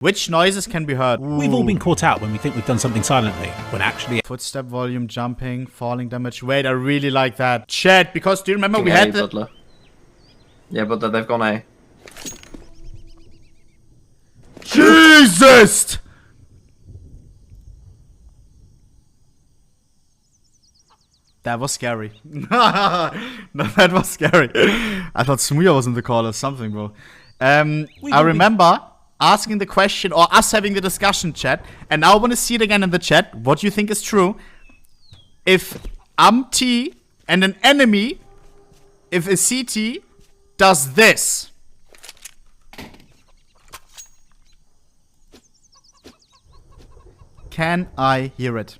Which noises can be heard? We've all been caught out when we think we've done something silently, when actually... Footstep volume, jumping, falling damage. Wait, I really like that. Chat, because do you remember we had the... Butler. Yeah, but they've gone A. Jesus! That was scary. No, that was scary. I thought Smuya was in the call or something, bro. I remember asking the question, or us having the discussion, chat, and now I want to see it again in the chat, what you think is true. If T and an enemy, if a CT does this. Can I hear it?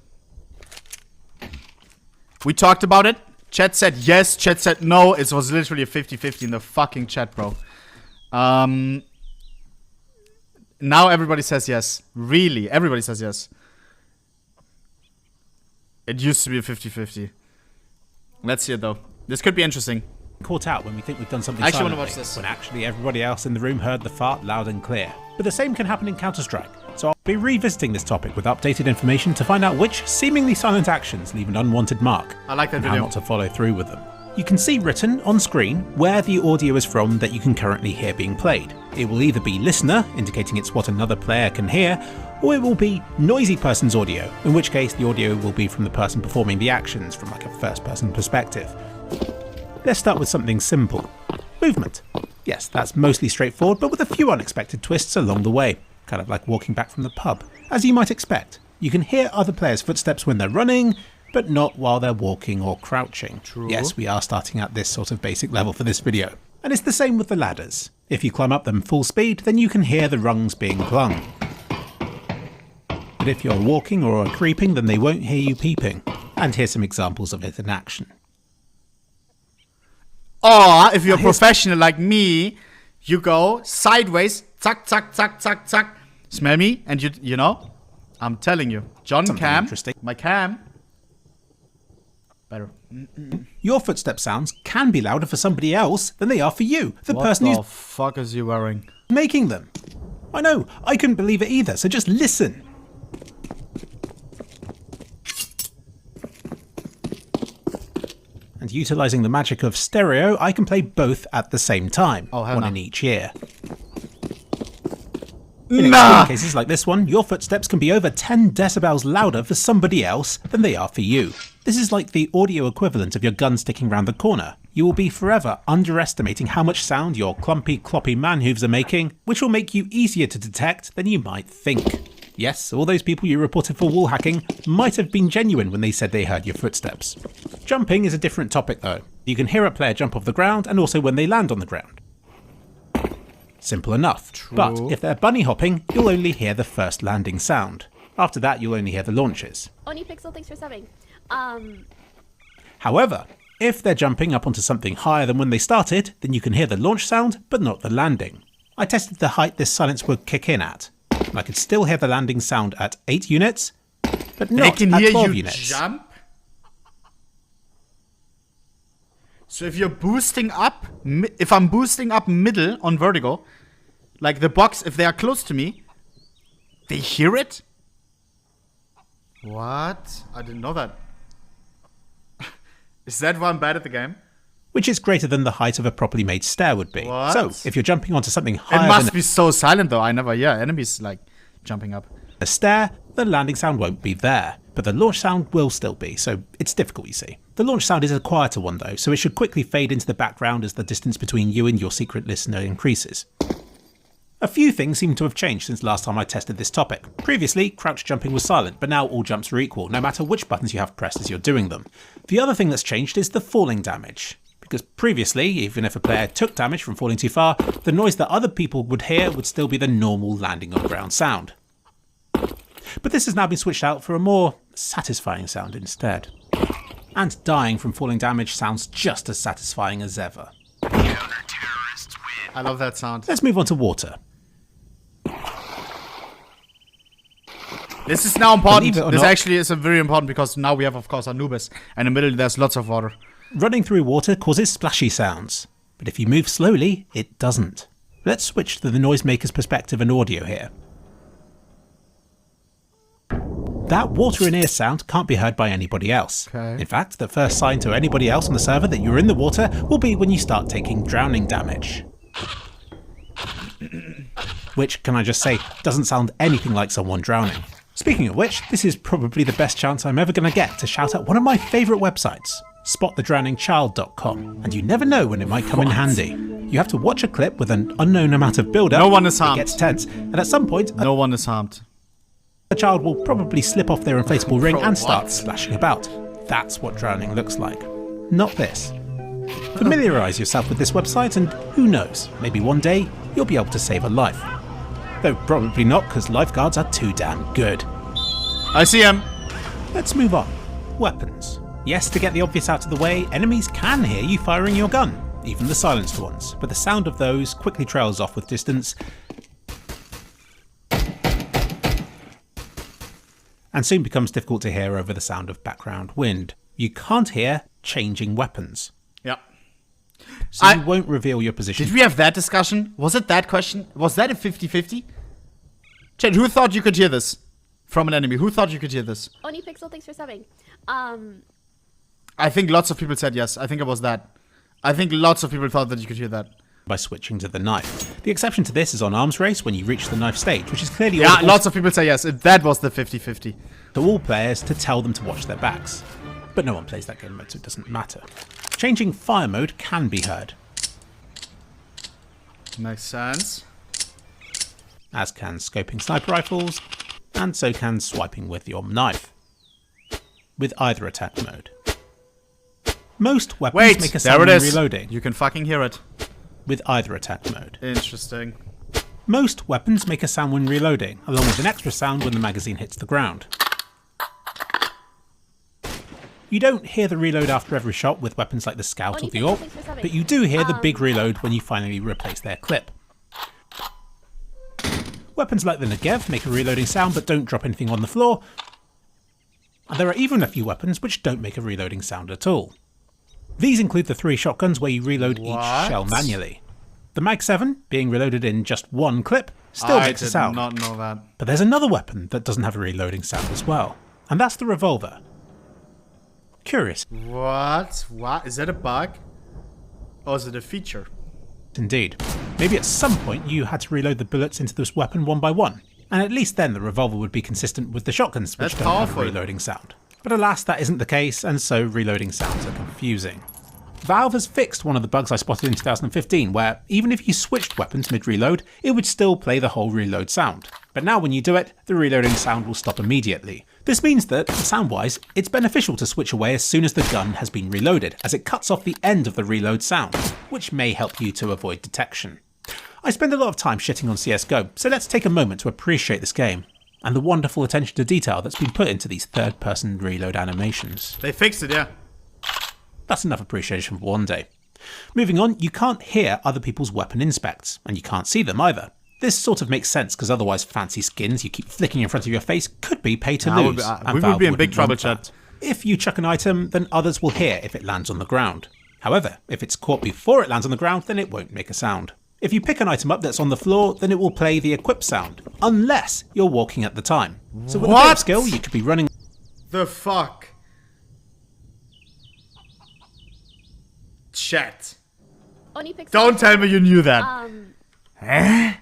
We talked about it. Chat said yes. Chat said no. It was literally a 50-50 in the fucking chat, bro. Now everybody says yes. Really, everybody says yes. It used to be a 50-50. Let's see it though. This could be interesting. Caught out when we think we've done something I actually silently, want to watch this. when actually everybody else in the room heard the fart loud and clear. But the same can happen in Counter-Strike, so I'll be revisiting this topic with updated information to find out which seemingly silent actions leave an unwanted mark. I like that and video. how not to follow through with them. You can see written on screen where the audio is from that you can currently hear being played. It will either be listener, indicating it's what another player can hear, or it will be noisy person's audio, in which case the audio will be from the person performing the actions from like a first person perspective. Let's start with something simple. Movement. Yes, that's mostly straightforward, but with a few unexpected twists along the way. Kind of like walking back from the pub. As you might expect, you can hear other players' footsteps when they're running, but not while they're walking or crouching. True. Yes, we are starting at this sort of basic level for this video. And it's the same with the ladders. If you climb up them full speed, then you can hear the rungs being clung. But if you're walking or are creeping, then they won't hear you peeping. And here's some examples of it in action. Or if you're a professional like me, you go sideways, tuck, tuck, tuck, tuck, tuck. Smell me, and you know, I'm telling you, John Something Cam, interesting. my cam, better. Your footstep sounds can be louder for somebody else than they are for you, the person What who's the fuck is you wearing? making them. I know, I couldn't believe it either, so just listen. And utilising the magic of stereo, I can play both at the same time, Oh, hell one no. in each ear. In extreme cases like this one, your footsteps can be over 10 decibels louder for somebody else than they are for you. This is like the audio equivalent of your gun sticking round the corner. You will be forever underestimating how much sound your clumpy, cloppy man-hooves are making, which will make you easier to detect than you might think. Yes, all those people you reported for wall hacking might have been genuine when they said they heard your footsteps. Jumping is a different topic though. You can hear a player jump off the ground and also when they land on the ground. Simple enough. True. But if they're bunny hopping, you'll only hear the first landing sound. After that, you'll only hear the launches. ohnePixel, thanks for subbing. However, if they're jumping up onto something higher than when they started, then you can hear the launch sound, but not the landing. I tested the height this silence would kick in at. And I could still hear the landing sound at 8 units, but not They can at hear 12 you units. jump. So if you're boosting up, if I'm boosting up middle on vertigo, like the box, if they are close to me, they hear it? What? I didn't know that. Is that why I'm bad at the game? Which is greater than the height of a properly made stair would be. What? So, if you're jumping onto something higher It must than be so silent though. I never hear enemies like jumping up. a stair, the landing sound won't be there. But the launch sound will still be, so it's difficult, you see. The launch sound is a quieter one though, so it should quickly fade into the background as the distance between you and your secret listener increases. A few things seem to have changed since last time I tested this topic. Previously, crouch jumping was silent, but now all jumps are equal, no matter which buttons you have pressed as you're doing them. The other thing that's changed is the falling damage. Because previously, even if a player took damage from falling too far, the noise that other people would hear would still be the normal landing on ground sound. But this has now been switched out for a more satisfying sound instead. And dying from falling damage sounds just as satisfying as ever. I love that sound. Let's move on to water. This is now important. Believe it or This not- actually is very important because now we have, of course, Anubis. And in the middle, there's lots of water. Running through water causes splashy sounds, but if you move slowly, it doesn't. Let's switch to the noisemaker's perspective and audio here. That water in ear sound can't be heard by anybody else. Okay. In fact, the first sign to anybody else on the server that you're in the water will be when you start taking drowning damage. Which, can I just say, doesn't sound anything like someone drowning. Speaking of which, this is probably the best chance I'm ever going to get to shout out one of my favourite websites, spotthedrowningchild.com, and you never know when it might come in handy. You have to watch a clip with an unknown amount of build-up, No one is it harmed. gets tense, and at some point, No one is harmed. a child will probably slip off their inflatable ring Bro, and start what? splashing about. That's what drowning looks like. Not this. Familiarise yourself with this website and who knows, maybe one day you'll be able to save a life. Though probably not, because lifeguards are too damn good. I see him. Let's move on. Weapons. Yes, to get the obvious out of the way, enemies can hear you firing your gun, even the silenced ones, but the sound of those quickly trails off with distance and soon becomes difficult to hear over the sound of background wind. You can't hear changing weapons, Yeah. so you won't reveal your position. Did we have that discussion? Was it that question? Was that a 50-50? Chat, who thought you could hear this from an enemy? Who thought you could hear this? ohnePixel, thanks for subbing. I think lots of people said yes. I think it was that. I think lots of people thought that you could hear that. By switching to the knife. The exception to this is on arms race when you reach the knife stage, which is clearly Yeah, audible lots of people say yes. That was the 50-50. to all players to tell them to watch their backs. But no one plays that game mode, so it doesn't matter. Changing fire mode can be heard, Makes sense. as can scoping sniper rifles, and so can swiping with your knife, with either attack mode. Most weapons Wait, make a there sound it when is. reloading, You can fucking hear it. with either attack mode. Interesting. Most weapons make a sound when reloading, along with an extra sound when the magazine hits the ground. You don't hear the reload after every shot with weapons like the Scout or the AWP, but you do hear the big reload when you finally replace their clip. Weapons like the Negev make a reloading sound but don't drop anything on the floor, and there are even a few weapons which don't make a reloading sound at all. These include the 3 shotguns where you reload each What? shell manually. The Mag 7, being reloaded in just one clip, still I makes a did sound. not know that. But there's another weapon that doesn't have a reloading sound as well, and that's the revolver. Curious, What? What? Is that a bug? Or is it a feature? indeed. Maybe at some point you had to reload the bullets into this weapon one by one, and at least then the revolver would be consistent with the shotguns, which That's don't have powerful. a reloading sound. But alas, that isn't the case, and so reloading sounds are confusing. Valve has fixed one of the bugs I spotted in 2015, where even if you switched weapons mid-reload, it would still play the whole reload sound. But now when you do it, the reloading sound will stop immediately. This means that, sound-wise, it's beneficial to switch away as soon as the gun has been reloaded, as it cuts off the end of the reload sound, which may help you to avoid detection. I spend a lot of time shitting on CSGO, so let's take a moment to appreciate this game, and the wonderful attention to detail that's been put into these third-person reload animations. They fixed it, yeah. That's enough appreciation for one day. Moving on, you can't hear other people's weapon inspects, and you can't see them either. This sort of makes sense because otherwise fancy skins you keep flicking in front of your face could be pay to Nah, lose. and we would Valve be in big wouldn't trouble, want that. chat. If you chuck an item, then others will hear if it lands on the ground. However, if it's caught before it lands on the ground, then it won't make a sound. If you pick an item up that's on the floor, then it will play the equip sound, unless you're walking at the time. So with a bit What? of skill, you could be running The fuck? Chat. ohnePixel. Don't tell me you knew that. Eh?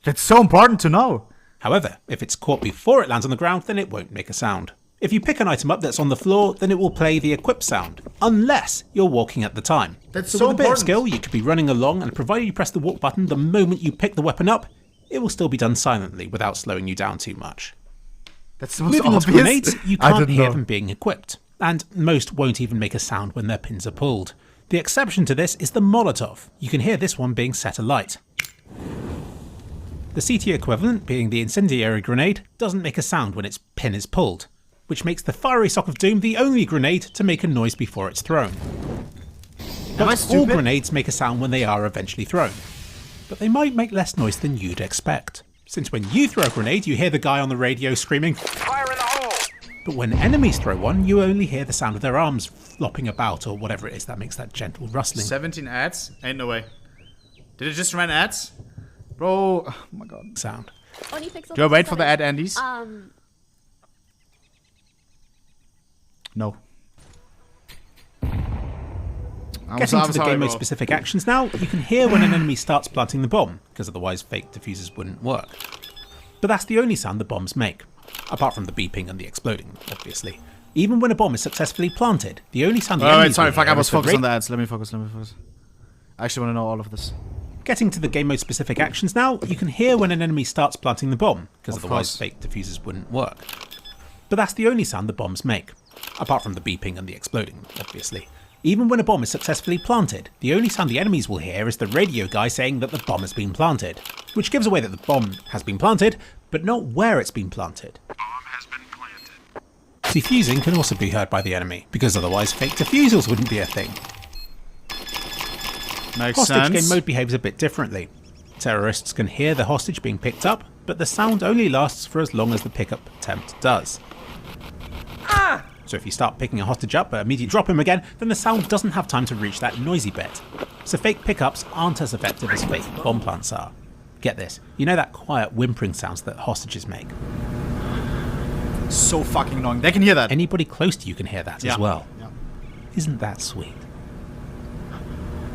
That's so important to know. However, if it's caught before it lands on the ground, then it won't make a sound. If you pick an item up that's on the floor, then it will play the equip sound, unless you're walking at the time. That's so so with a bit of important. skill, you could be running along, and provided you press the walk button the moment you pick the weapon up, it will still be done silently without slowing you down too much. That's the most Moving on obvious. to grenades, you I can't didn't hear know. them being equipped, and most won't even make a sound when their pins are pulled. The exception to this is the Molotov. You can hear this one being set alight. The CT equivalent, being the incendiary grenade, doesn't make a sound when its pin is pulled, which makes the fiery sock of doom the only grenade to make a noise before it's thrown. Am I All stupid? grenades make a sound when they are eventually thrown, but they might make less noise than you'd expect, since when you throw a grenade you hear the guy on the radio screaming, "Fire in the hole!" But when enemies throw one, you only hear the sound of their arms flopping about or whatever it is that makes that gentle rustling 17 ads? Ain't no way. Did it just run ads? Bro, oh my god. sound. ohnePixel. Do I wait for the ad, Andes? No. Getting to the game mode specific actions now, you can hear when an enemy starts planting the bomb, because otherwise fake diffusers wouldn't work. But that's the only sound the bombs make, apart from the beeping and the exploding, obviously. Even when a bomb is successfully planted, the only sound the enemy sorry, will fuck, hear I was is the focused on the ads. Let me focus. I actually want to know all of this. Getting to the game mode specific actions now, you can hear when an enemy starts planting the bomb, because Of otherwise course. fake diffusers wouldn't work. But that's the only sound the bombs make, apart from the beeping and the exploding, obviously. Even when a bomb is successfully planted, the only sound the enemies will hear is the radio guy saying that the bomb has been planted, which gives away that the bomb has been planted, but not where it's been planted. Defusing can also be heard by the enemy, because otherwise fake diffusers wouldn't be a thing. Makes Hostage sense. game mode behaves a bit differently. Terrorists can hear the hostage being picked up, but the sound only lasts for as long as the pickup attempt does. So if you start picking a hostage up but immediately drop him again, then the sound doesn't have time to reach that noisy bit. So fake pickups aren't as effective as fake bomb plants are. Get this, you know that quiet whimpering sounds that hostages make? So fucking annoying. They can hear that. Anybody close to you can hear that as well. Yeah. Isn't that sweet?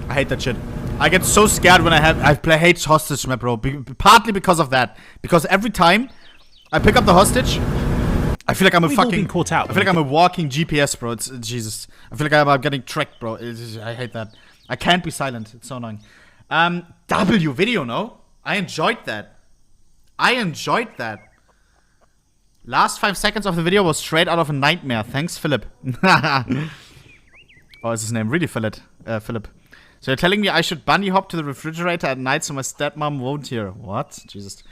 I hate that shit. I get so scared when I hate hostage map, bro. Partly because of that. Because every time I pick up the hostage, I feel like I'm We've all been caught out I feel like I'm a walking GPS, bro. It's Jesus. I feel like I'm getting tracked, bro. I hate that. I can't be silent. It's so annoying. W video, no? I enjoyed that. Last 5 seconds of the video was straight out of a nightmare. Thanks, Philip. Oh, is his name really Philip? Philip. So you're telling me I should bunny hop to the refrigerator at night so my stepmom won't hear? What? Jesus.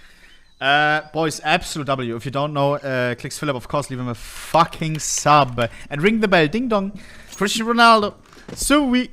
Boys, absolute W. If you don't know, clicks Philip, of course, leave him a fucking sub. And ring the bell. Ding dong. Cristiano Ronaldo. Sweet.